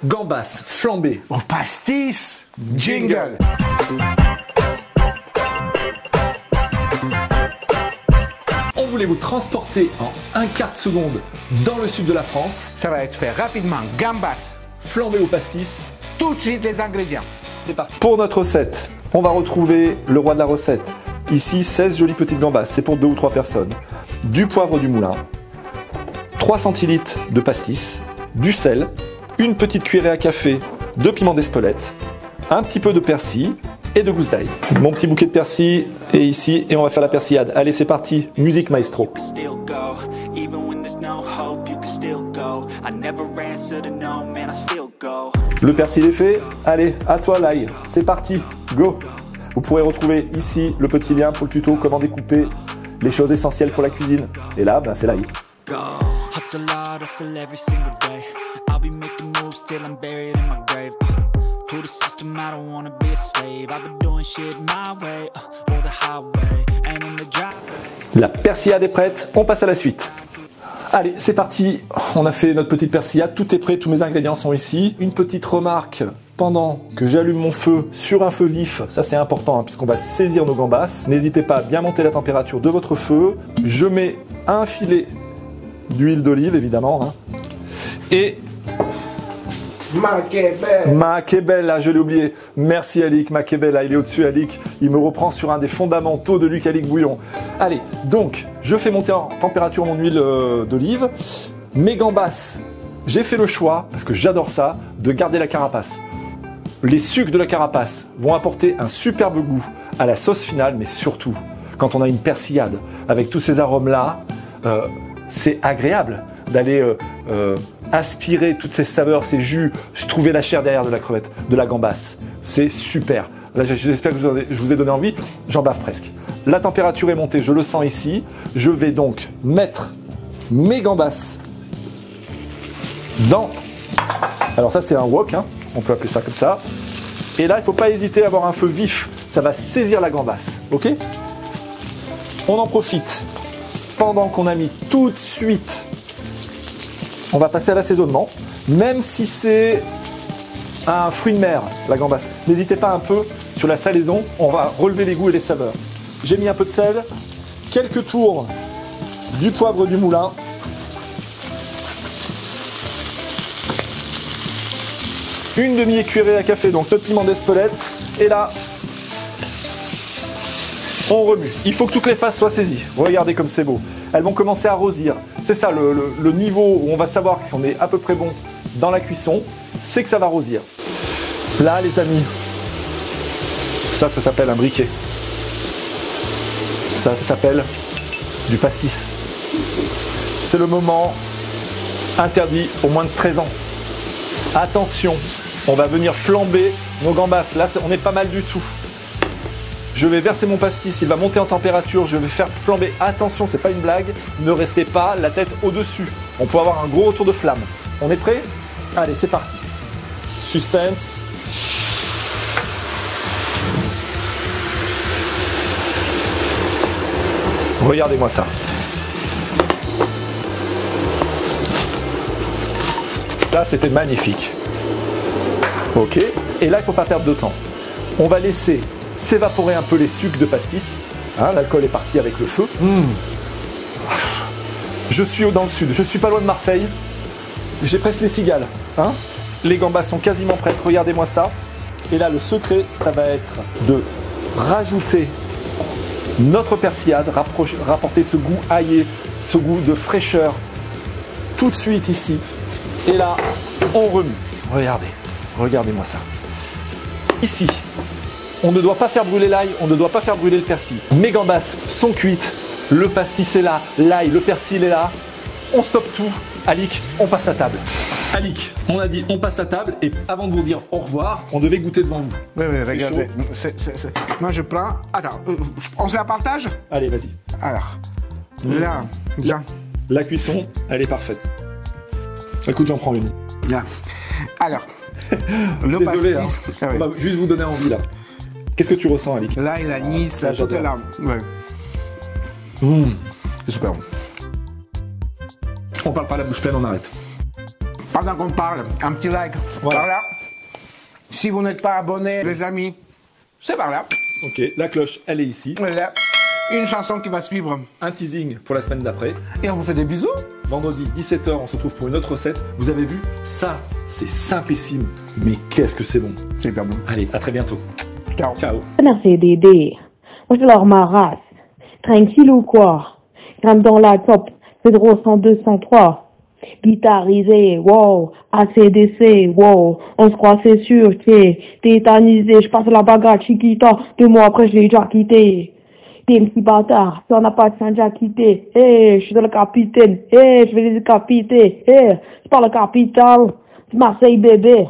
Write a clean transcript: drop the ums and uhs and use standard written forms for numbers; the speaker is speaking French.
Gambas flambées au pastis, jingle. On voulait vous transporter en un quart de seconde dans le sud de la France. Ça va être fait rapidement, gambas Flambées au pastis. Tout de suite les ingrédients. C'est parti. Pour notre recette, on va retrouver le roi de la recette. Ici, 16 jolies petites gambas, c'est pour 2 ou 3 personnes. Du poivre du moulin, 3 centilitres de pastis, du sel, une petite cuillerée à café de piment d'Espelette, un petit peu de persil et de gousse d'ail. Mon petit bouquet de persil est ici et on va faire la persillade. Allez, c'est parti, musique maestro. Le persil est fait, allez, à toi l'ail, c'est parti, go! Vous pourrez retrouver ici le petit lien pour le tuto, comment découper les choses essentielles pour la cuisine. Et là, ben, c'est l'ail. La persillade est prête, on passe à la suite. Allez, c'est parti, on a fait notre petite persillade, tout est prêt, tous mes ingrédients sont ici. Une petite remarque, pendant que j'allume mon feu sur un feu vif, ça c'est important hein, puisqu'on va saisir nos gambas, n'hésitez pas à bien monter la température de votre feu. Je mets un filet d'huile d'olive évidemment, hein, et Makebella, je l'ai oublié. Merci Alik, Makebella, il est au-dessus Alik. Il me reprend sur un des fondamentaux de Luc Alik Bouillon. Allez, donc, je fais monter en température mon huile d'olive. Mes gambas, j'ai fait le choix, parce que j'adore ça, de garder la carapace. Les sucs de la carapace vont apporter un superbe goût à la sauce finale, mais surtout, quand on a une persillade avec tous ces arômes-là, c'est agréable d'aller aspirer toutes ces saveurs, ces jus, trouver la chair derrière de la crevette, de la gambasse. C'est super. Là, j'espère que je vous ai donné envie. J'en bave presque. La température est montée, je le sens ici. Je vais donc mettre mes gambas dans... Alors ça, c'est un wok, hein. On peut appeler ça comme ça. Et là, il ne faut pas hésiter à avoir un feu vif. Ça va saisir la gambasse. Ok ? On en profite. Pendant qu'on a mis tout de suite... On va passer à l'assaisonnement, même si c'est un fruit de mer, la gambasse. N'hésitez pas un peu sur la salaison, on va relever les goûts et les saveurs. J'ai mis un peu de sel, quelques tours du poivre du moulin, une demi-cuillerée à café, donc notre piment d'Espelette, et là, on remue. Il faut que toutes les faces soient saisies. Regardez comme c'est beau. Elles vont commencer à rosir. C'est ça le niveau où on va savoir qu'on est à peu près bon dans la cuisson, c'est que ça va rosir. Là, les amis, ça s'appelle un briquet. Ça s'appelle du pastis. C'est le moment interdit aux moins de 13 ans. Attention, on va venir flamber nos gambas. Là, on est pas mal du tout. Je vais verser mon pastis, il va monter en température, je vais faire flamber. Attention, c'est pas une blague, ne restez pas la tête au-dessus. On peut avoir un gros retour de flamme. On est prêt? Allez, c'est parti. Suspense. Regardez-moi ça. Ça, c'était magnifique. Ok, et là, il ne faut pas perdre de temps. On va laisser s'évaporer un peu les sucs de pastis. Hein, l'alcool est parti avec le feu. Je suis dans le sud, je suis pas loin de Marseille. J'ai presque les cigales. Hein, les gambas sont quasiment prêtes, regardez-moi ça. Et là, le secret, ça va être de rajouter notre persillade, rapporter ce goût aillé, ce goût de fraîcheur tout de suite ici. Et là, on remue. Regardez, regardez-moi ça. Ici, on ne doit pas faire brûler l'ail, on ne doit pas faire brûler le persil. Mes gambas sont cuites, le pastis est là, l'ail, le persil est là. On stoppe tout. Alik, on passe à table. Alik, on a dit on passe à table et avant de vous dire au revoir, on devait goûter devant vous. Oui, regardez. Moi, je prends... Attends, on se la partage? Allez, vas-y. Alors, là, bien. La cuisson, elle est parfaite. Écoute, j'en prends une. Bien. Alors, le désolé, pastis... hein. Ah oui. On va juste vous donner envie là. Qu'est-ce que tu ressens, Alik? Là, il a Nice, Ça, tout est là. Ouais. C'est super bon. On parle pas la bouche pleine, on arrête. pendant qu'on parle, un petit like. Voilà. Par là. Si vous n'êtes pas abonné, les amis, c'est par là. Ok, la cloche, elle est ici. Voilà. Une chanson qui va suivre. Un teasing pour la semaine d'après. Et on vous fait des bisous. Vendredi 17h, on se retrouve pour une autre recette. Vous avez vu, ça, c'est simplissime. Mais qu'est-ce que c'est bon. C'est hyper bon. Allez, à très bientôt. Ciao. Ciao. CDD. Moi, c'est leur ma race. Tranquille ou quoi? Grimpe dans la top. Pedro 102, 103. Guitarisé, wow. ACDC, wow. On se croit, c'est sûr, t'es tétanisé. Je passe la bagarre Chiquita. 2 mois après, je l'ai déjà quitté. T'es un petit bâtard. Si on n'a pas de Saint-Jacques quitté. Je suis le capitaine. Je vais les décapiter. C'est pas le capital. C'est Marseille, bébé.